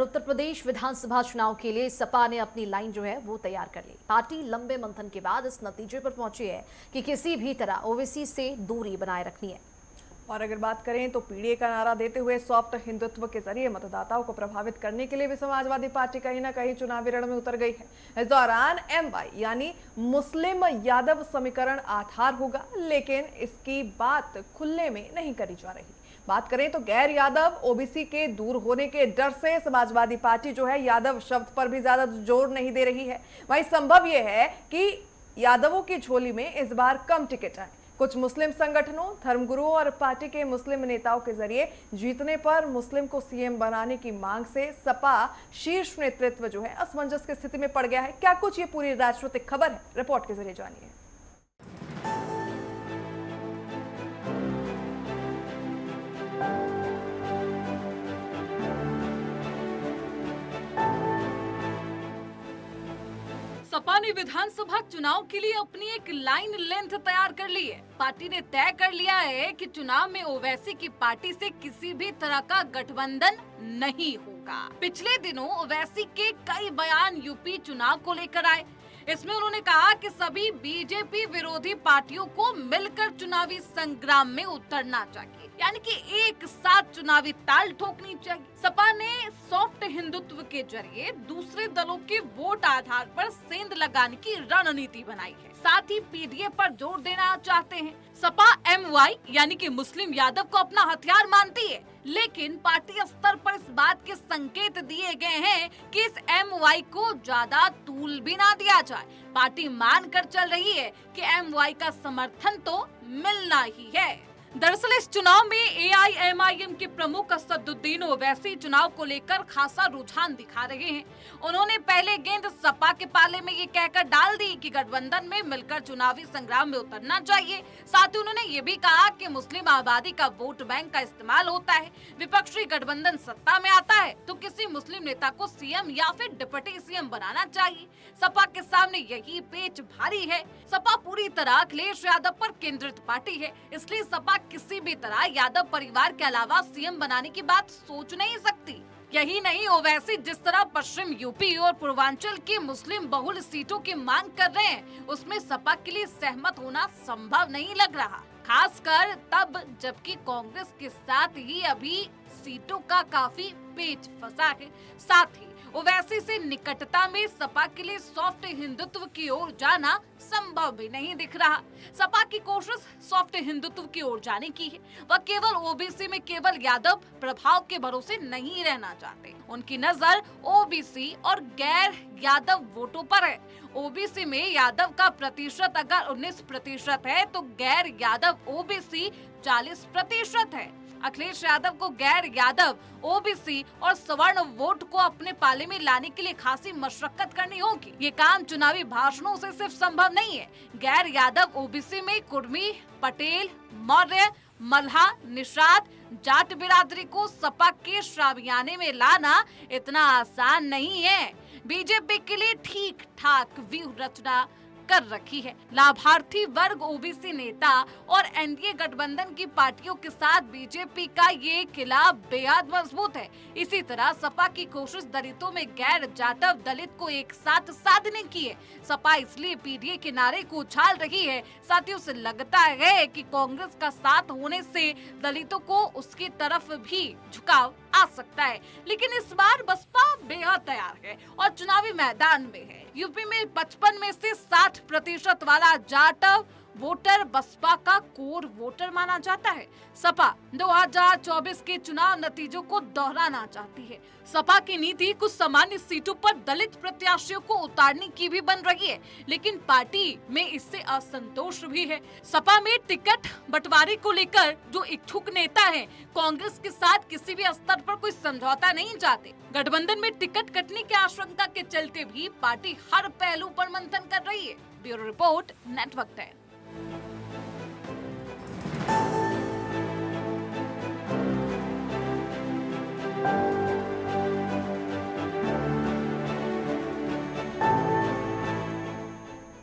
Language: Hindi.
उत्तर प्रदेश विधानसभा चुनाव के लिए सपा ने अपनी लाइन जो है वो तैयार कर ली। पार्टी लंबे मंथन के बाद इस नतीजे पर पहुंची है कि किसी भी तरह ओवैसी से दूरी बनाए रखनी है। और अगर बात करें तो पीडीए का नारा देते हुए सॉफ्ट हिंदुत्व के जरिए मतदाताओं को प्रभावित करने के लिए भी समाजवादी पार्टी कहीं ना कहीं चुनावी रण में उतर गई है। इस दौरान एमवाई यानी मुस्लिम यादव समीकरण आधार होगा, लेकिन इसकी बात खुले में नहीं करी जा रही। बात करें तो गैर यादव ओबीसी के दूर होने के डर से समाजवादी पार्टी जो है यादव शब्द पर भी ज्यादा जोर नहीं दे रही है। वहीं संभव यह है कि यादवों की झोली में इस बार कम टिकट आए। कुछ मुस्लिम संगठनों, धर्मगुरुओं और पार्टी के मुस्लिम नेताओं के जरिए जीतने पर मुस्लिम को सीएम बनाने की मांग से सपा शीर्ष नेतृत्व जो है असमंजस की स्थिति में पड़ गया है। क्या कुछ ये पूरी राजनीतिक खबर है, रिपोर्ट के जरिए जानिए। सपा ने विधानसभा चुनाव के लिए अपनी एक लाइन लेंथ तैयार कर ली है। पार्टी ने तय कर लिया है कि चुनाव में ओवैसी की पार्टी से किसी भी तरह का गठबंधन नहीं होगा। पिछले दिनों ओवैसी के कई बयान यूपी चुनाव को लेकर आए। इसमें उन्होंने कहा कि सभी बीजेपी विरोधी पार्टियों को मिलकर चुनावी संग्राम में उतरना चाहिए, यानी कि एक साथ चुनावी ताल ठोकनी चाहिए। सपा ने सॉफ्ट हिंदुत्व के जरिए दूसरे दलों के वोट आधार पर सेंध लगाने की रणनीति बनाई है। साथ ही पीडीए पर जोर देना चाहते हैं। सपा एमवाई यानी कि मुस्लिम यादव को अपना हथियार मानती है, लेकिन पार्टी स्तर पर इस बात के संकेत दिए गए हैं कि इस एमवाई को ज्यादा तूल भी ना दिया जाए। पार्टी मान कर चल रही है कि एमवाई का समर्थन तो मिलना ही है। दरअसल इस चुनाव में एआईएमआईएम के प्रमुख असदुद्दीन ओवैसी चुनाव को लेकर खासा रुझान दिखा रहे हैं। उन्होंने पहले गेंद सपा के पाले में ये कहकर डाल दी कि गठबंधन में मिलकर चुनावी संग्राम में उतरना चाहिए। साथ ही उन्होंने ये भी कहा कि मुस्लिम आबादी का वोट बैंक का इस्तेमाल होता है। विपक्षी गठबंधन सत्ता में आता है तो किसी मुस्लिम नेता को सीएम या फिर डिप्टी सीएम बनाना चाहिए। सपा के सामने यही पेच भारी है। सपा पूरी तरह अखिलेश यादव पर केंद्रित पार्टी है, इसलिए सपा किसी भी तरह यादव परिवार के अलावा सीएम बनाने की बात सोच नहीं सकती। यही नहीं, ओवैसी जिस तरह पश्चिम यूपी और पूर्वांचल की मुस्लिम बहुल सीटों की मांग कर रहे हैं, उसमें सपा के लिए सहमत होना संभव नहीं लग रहा, खासकर तब जबकि कांग्रेस के साथ ही अभी सीटों का काफी पेच फंसा है। साथ ही ओवैसी से निकटता में सपा के लिए सॉफ्ट हिंदुत्व की ओर जाना संभव भी नहीं दिख रहा। सपा की कोशिश सॉफ्ट हिंदुत्व की ओर जाने की है। वह केवल ओबीसी में केवल यादव प्रभाव के भरोसे नहीं रहना चाहते। उनकी नजर ओबीसी और गैर यादव वोटों पर है। ओबीसी में यादव का प्रतिशत अगर 19% है तो गैर यादव ओबीसी 40% है। अखिलेश यादव को गैर यादव ओबीसी और सवर्ण वोट को अपने पाले में लाने के लिए खासी मशक्कत करनी होगी। ये काम चुनावी भाषणों से सिर्फ संभव नहीं है। गैर यादव ओबीसी में कुर्मी, पटेल, मौर्य, मल्हा, निषाद, जाट बिरादरी को सपा के शामियाने में लाना इतना आसान नहीं है। बीजेपी के लिए ठीक ठाक व्यूह रचना कर रखी है। लाभार्थी वर्ग, ओबीसी नेता और एनडीए गठबंधन की पार्टियों के साथ बीजेपी का ये किला बेहद मजबूत है। इसी तरह सपा की कोशिश दलितों में गैर जाटव दलित को एक साथ साधने की है। सपा इसलिए पीडीए के नारे को उछाल रही है। साथियों से लगता है कि कांग्रेस का साथ होने से दलितों को उसकी तरफ भी झुकाव आ सकता है, लेकिन इस बार बसपा बेहद तैयार है और चुनावी मैदान में है। यूपी में 55 में से 60% वाला जाटव वोटर बसपा का कोर वोटर माना जाता है। सपा 2024 के चुनाव नतीजों को दोहराना चाहती है। सपा की नीति कुछ सामान्य सीटों पर दलित प्रत्याशियों को उतारने की भी बन रही है, लेकिन पार्टी में इससे असंतोष भी है। सपा में टिकट बंटवारे को लेकर जो इच्छुक नेता हैं, कांग्रेस के साथ किसी भी स्तर पर कोई समझौता नहीं चाहते। गठबंधन में टिकट कटने की आशंका के चलते भी पार्टी हर पहलू पर मंथन कर रही है। Bureau report, network 10।